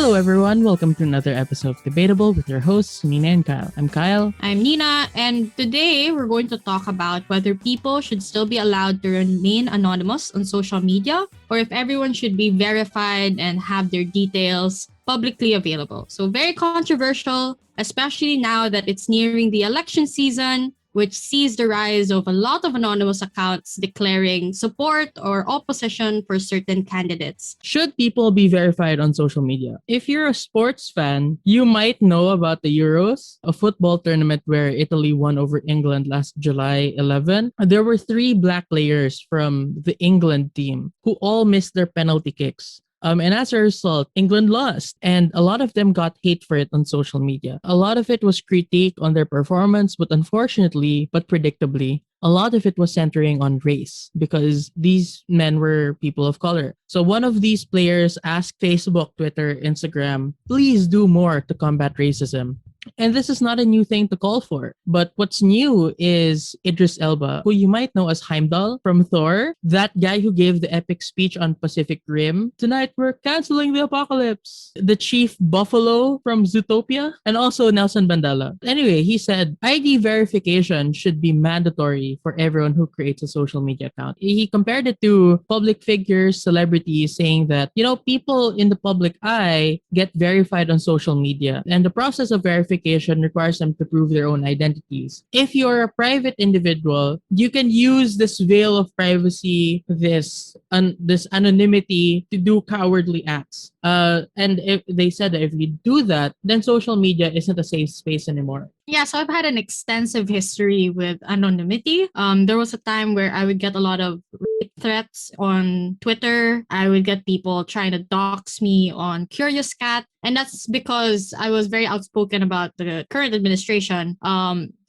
Hello, everyone. Welcome to another episode of Debatable with your hosts, Nina and Kyle. I'm Kyle. I'm Nina, and today we're going to talk about whether people should still be allowed to remain anonymous on social media or if everyone should be verified and have their details publicly available. So, very controversial, especially now that it's nearing the election season, which sees the rise of a lot of anonymous accounts declaring support or opposition for certain candidates. Should people be verified on social media? If you're a sports fan, you might know about the Euros, a football tournament where Italy won over England last July 11. There were three black players from the England team who all missed their penalty kicks. And as a result, England lost, and a lot of them got hate for it on social media. A lot of it was critique on their performance, but unfortunately, but predictably, a lot of it was centering on race because these men were people of color. So one of these players asked Facebook, Twitter, Instagram, please do more to combat racism. And this is not a new thing to call for. But what's new is Idris Elba, who you might know as Heimdall from Thor, that guy who gave the epic speech on Pacific Rim. Tonight we're canceling the apocalypse. The chief Buffalo from Zootopia, and also Nelson Mandela. Anyway, he said ID verification should be mandatory for everyone who creates a social media account. He compared it to public figures, celebrities, saying that, people in the public eye get verified on social media. And the process of verification requires them to prove their own identities. If you're a private individual, you can use this veil of privacy, this anonymity to do cowardly acts. And if they said that if you do that, then social media isn't a safe space anymore. Yeah, so I've had an extensive history with anonymity. There was a time where I would get a lot of rape threats on Twitter. I would get people trying to dox me on Curious Cat. And that's because I was very outspoken about the current administration,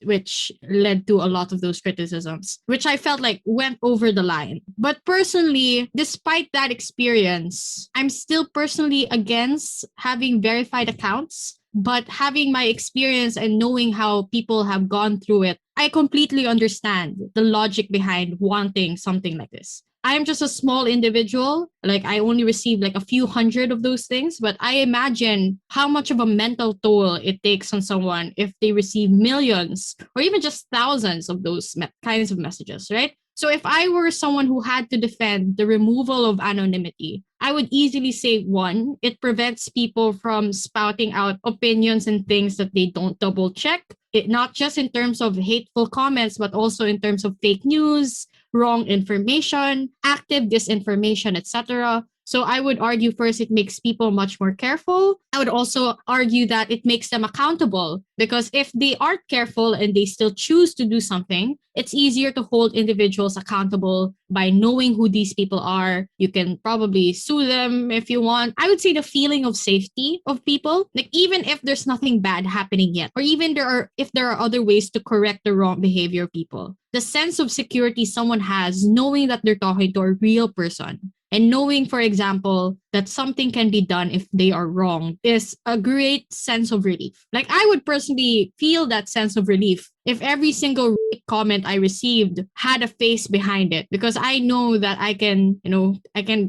which led to a lot of those criticisms, which I felt like went over the line. But personally, despite that experience, I'm still personally against having verified accounts. But having my experience and knowing how people have gone through it, I completely understand the logic behind wanting something like this. I am just a small individual. Like, I only received like a few hundred of those things, but I imagine how much of a mental toll it takes on someone if they receive millions or even just thousands of those kinds of messages, right? So if I were someone who had to defend the removal of anonymity, I would easily say, one, it prevents people from spouting out opinions and things that they don't double check. It not just in terms of hateful comments, but also in terms of fake news, wrong information, active disinformation, etc. So I would argue first, it makes people much more careful. I would also argue that it makes them accountable because if they aren't careful and they still choose to do something, it's easier to hold individuals accountable by knowing who these people are. You can probably sue them if you want. I would say the feeling of safety of people, like even if there's nothing bad happening yet, or even if there are other ways to correct the wrong behavior of people, the sense of security someone has knowing that they're talking to a real person. And knowing, for example, that something can be done if they are wrong is a great sense of relief. Like, I would personally feel that sense of relief if every single comment I received had a face behind it, because I know that I can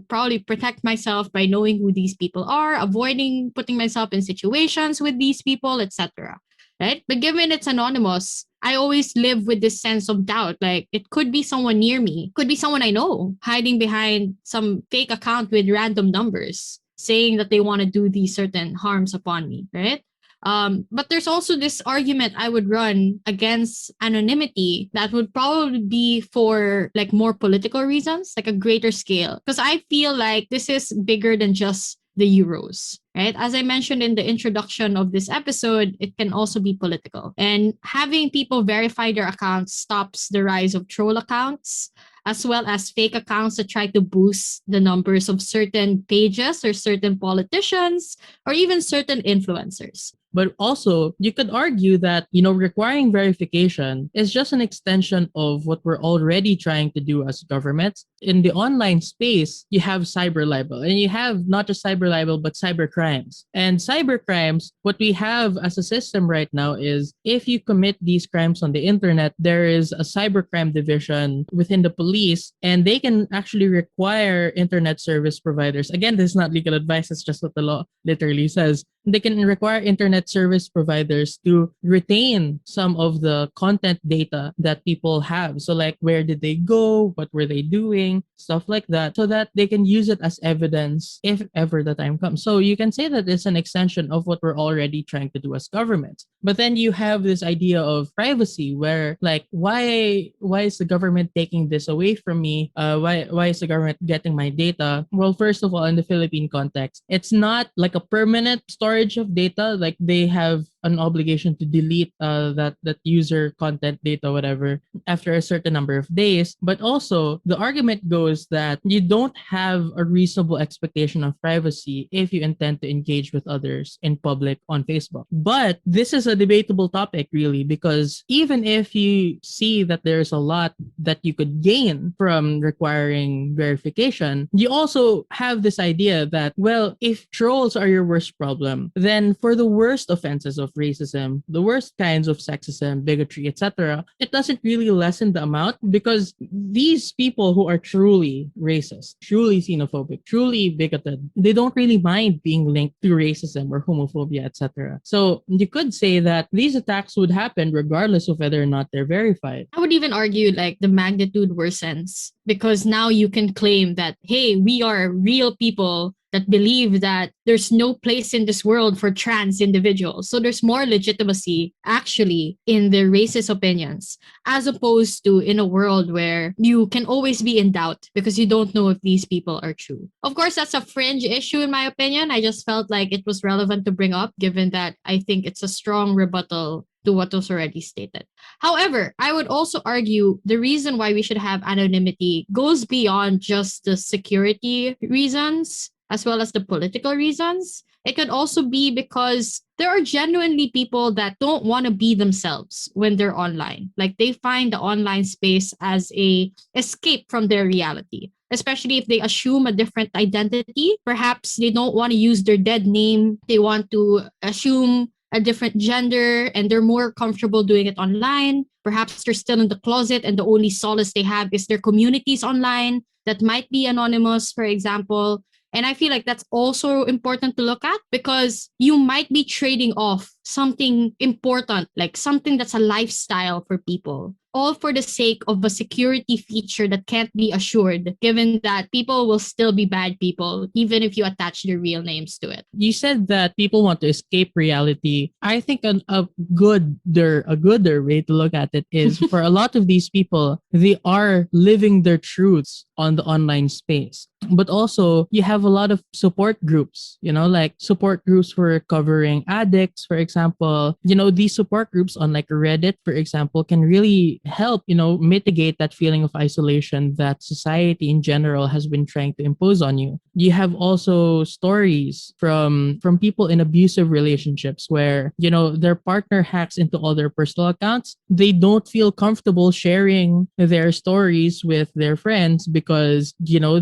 probably protect myself by knowing who these people are, avoiding putting myself in situations with these people, etc. Right? But given it's anonymous, I always live with this sense of doubt. Like, it could be someone near me, could be someone I know hiding behind some fake account with random numbers saying that they want to do these certain harms upon me, right? But there's also this argument I would run against anonymity that would probably be for like more political reasons, like a greater scale. Because I feel like this is bigger than just the Euros, right? As I mentioned in the introduction of this episode, it can also be political. And having people verify their accounts stops the rise of troll accounts, as well as fake accounts that try to boost the numbers of certain pages or certain politicians or even certain influencers. But also, you could argue that, requiring verification is just an extension of what we're already trying to do as governments. In the online space, you have cyber libel, and you have not just cyber libel, but cyber crimes. And cyber crimes, what we have as a system right now is if you commit these crimes on the internet, there is a cybercrime division within the police, and they can actually require internet service providers. Again, this is not legal advice, it's just what the law literally says. They can require internet service providers to retain some of the content data that people have. So, like, where did they go? What were they doing? Stuff like that, so that they can use it as evidence if ever the time comes. So, you can say that it's an extension of what we're already trying to do as governments. But then you have this idea of privacy where, like, why is the government taking this away from me? Why is the government getting my data? Well, first of all, in the Philippine context, it's not like a permanent storage of data. Like, they have an obligation to delete that user content data, whatever, after a certain number of days. But also, the argument goes that you don't have a reasonable expectation of privacy if you intend to engage with others in public on Facebook. But this is a debatable topic, really, because even if you see that there's a lot that you could gain from requiring verification, you also have this idea that, well, if trolls are your worst problem, then for the worst offenses of racism, the worst kinds of sexism, bigotry, etc., it doesn't really lessen the amount, because these people who are truly racist, truly xenophobic, truly bigoted, they don't really mind being linked to racism or homophobia, etc. So you could say that these attacks would happen regardless of whether or not they're verified. I would even argue like the magnitude worsens because now you can claim that, hey, we are real people that believe that there's no place in this world for trans individuals. So there's more legitimacy actually in their racist opinions, as opposed to in a world where you can always be in doubt because you don't know if these people are true. Of course, that's a fringe issue in my opinion. I just felt like it was relevant to bring up, given that I think it's a strong rebuttal to what was already stated. However, I would also argue the reason why we should have anonymity goes beyond just the security reasons as well as the political reasons. It could also be because there are genuinely people that don't want to be themselves when they're online. Like they find the online space as a escape from their reality, especially if they assume a different identity. Perhaps they don't want to use their dead name. They want to assume a different gender and they're more comfortable doing it online. Perhaps they're still in the closet and the only solace they have is their communities online that might be anonymous, for example. And I feel like that's also important to look at because you might be trading off something important, like something that's a lifestyle for people, all for the sake of a security feature that can't be assured, given that people will still be bad people, even if you attach their real names to it. You said that people want to escape reality. I think a gooder way to look at it is for a lot of these people, they are living their truths on the online space. But also, you have a lot of support groups, like support groups for recovering addicts, for example. These support groups on like Reddit, for example, can really help, mitigate that feeling of isolation that society in general has been trying to impose on you. You have also stories from people in abusive relationships where, their partner hacks into all their personal accounts. They don't feel comfortable sharing their stories with their friends because,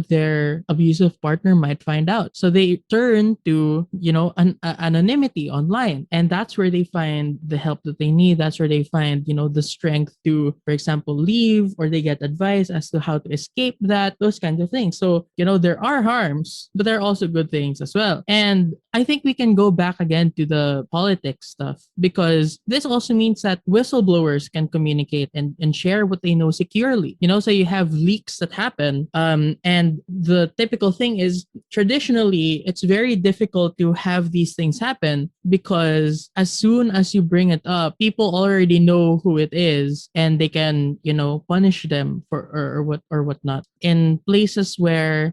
their abusive partner might find out. So they turn to, anonymity online. And that's where they find the help that they need. That's where they find, the strength to, for example, leave, or they get advice as to how to escape that, those kinds of things. So, there are harms, but there are also good things as well. And I think we can go back again to the politics stuff because this also means that whistleblowers can communicate and share what they know securely. So you have leaks that happen. And the typical thing is traditionally, it's very difficult to have these things happen because as soon as you bring it up, people already know who it is and they can, punish them for or whatnot. In places where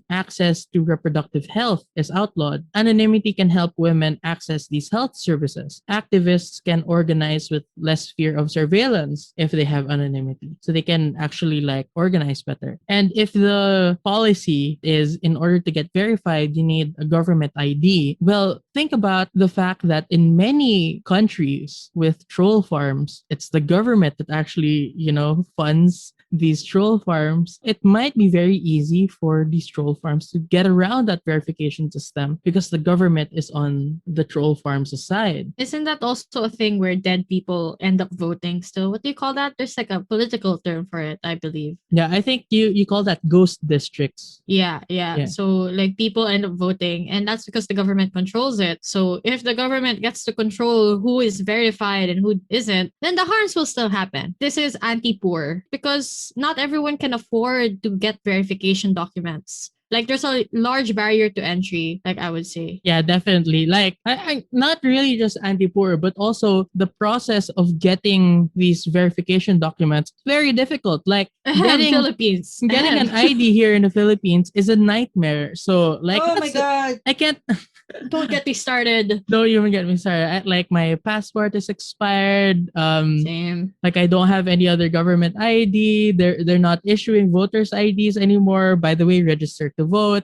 access to reproductive health is outlawed, anonymity can help women access these health services. Activists can organize with less fear of surveillance if they have anonymity. So they can actually like organize better. And if the policy fallacy is in order to get verified, you need a government ID. Well, think about the fact that in many countries with troll farms, it's the government that actually, funds these troll farms. It might be very easy for these troll farms to get around that verification system because the government is on the troll farms' side. Isn't that also a thing where dead people end up voting still? What do you call that? There's like a political term for it, I believe. Yeah, I think you call that ghost districts. Yeah. Yeah. So like people end up voting, and that's because the government controls it. So if the government gets to control who is verified and who isn't, then the harms will still happen. This is anti-poor because not everyone can afford to get verification documents. Like there's a large barrier to entry, like I would say. Yeah, definitely. Like, I not really just anti-poor, but also the process of getting these verification documents very difficult. Like Ahem, getting Philippines. getting Ahem. an ID here in the Philippines is a nightmare. So like, Oh my god. I can't. Don't get me started. Don't even get me started. Like my passport is expired. Same. Like I don't have any other government ID. They're not issuing voters IDs anymore. By the way, register to vote.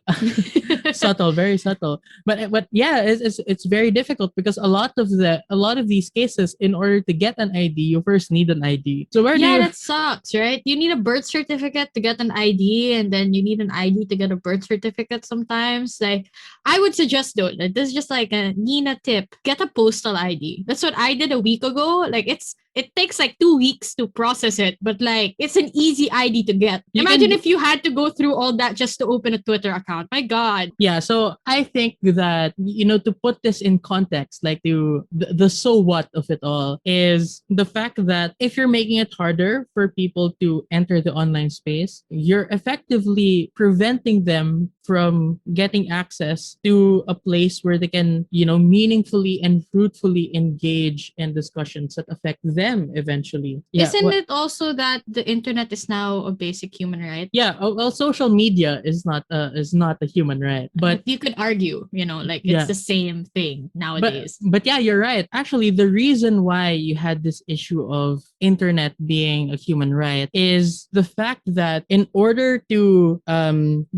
Subtle, very subtle. But yeah, it's very difficult because a lot of these cases, in order to get an ID, you first need an ID. So where do Yeah, you? that sucks, right? You need a birth certificate to get an ID, and then you need an ID to get a birth certificate sometimes. Like, I would suggest though, like, this is just like a Nina tip. Get a postal ID. That's what I did a week ago. Like it takes like 2 weeks to process it, but like it's an easy ID to get. You Imagine can if you had to go through all that just to open a Twitter account. My God. Yeah, so I think that to put this in context, like the so what of it all is the fact that if you're making it harder for people to enter the online space, you're effectively preventing them from getting access to a place where they can, meaningfully and fruitfully engage in discussions that affect them eventually. Yeah, Isn't it also that the internet is now a basic human right? yeah, well, social media is not a human right, but You could argue, like yeah. it's the same thing nowadays. But yeah, you're right. Actually, the reason why you had this issue of internet being a human right is the fact that in order to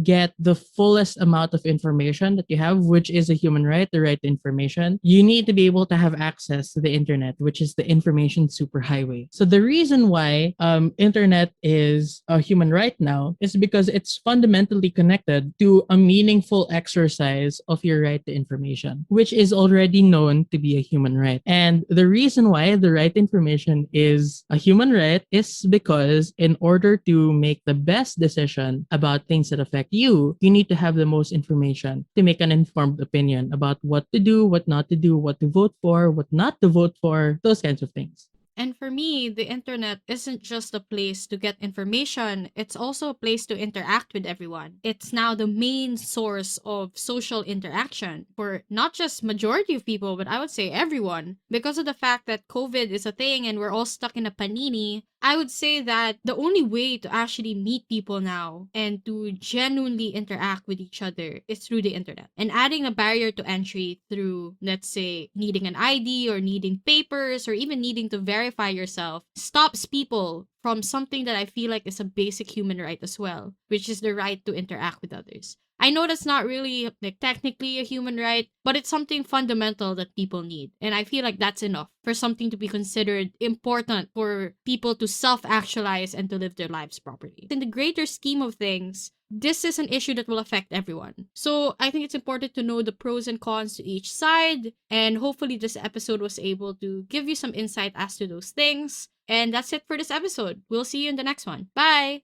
get the fullest amount of information that you have, which is a human right, the right to information, you need to be able to have access to the internet, which is the information superhighway. So the reason why internet is a human right now is because it's fundamentally connected to a meaningful exercise of your right to information, which is already known to be a human right. And the reason why the right to information is a human right is because in order to make the best decision about things that affect you, you need to have the most information to make an informed opinion about what to do, what not to do, what to vote for, what not to vote for, those kinds of things. And for me, the internet isn't just a place to get information, it's also a place to interact with everyone. It's now the main source of social interaction for not just majority of people, but I would say everyone. Because of the fact that COVID is a thing and we're all stuck in a panini, I would say that the only way to actually meet people now and to genuinely interact with each other is through the internet. And adding a barrier to entry through, let's say, needing an ID or needing papers or even needing to verify yourself stops people from something that I feel like is a basic human right as well, which is the right to interact with others. I know that's not really like technically a human right, but it's something fundamental that people need. And I feel like that's enough for something to be considered important for people to self-actualize and to live their lives properly. In the greater scheme of things, this is an issue that will affect everyone. So I think it's important to know the pros and cons to each side. And hopefully this episode was able to give you some insight as to those things. And that's it for this episode. We'll see you in the next one. Bye!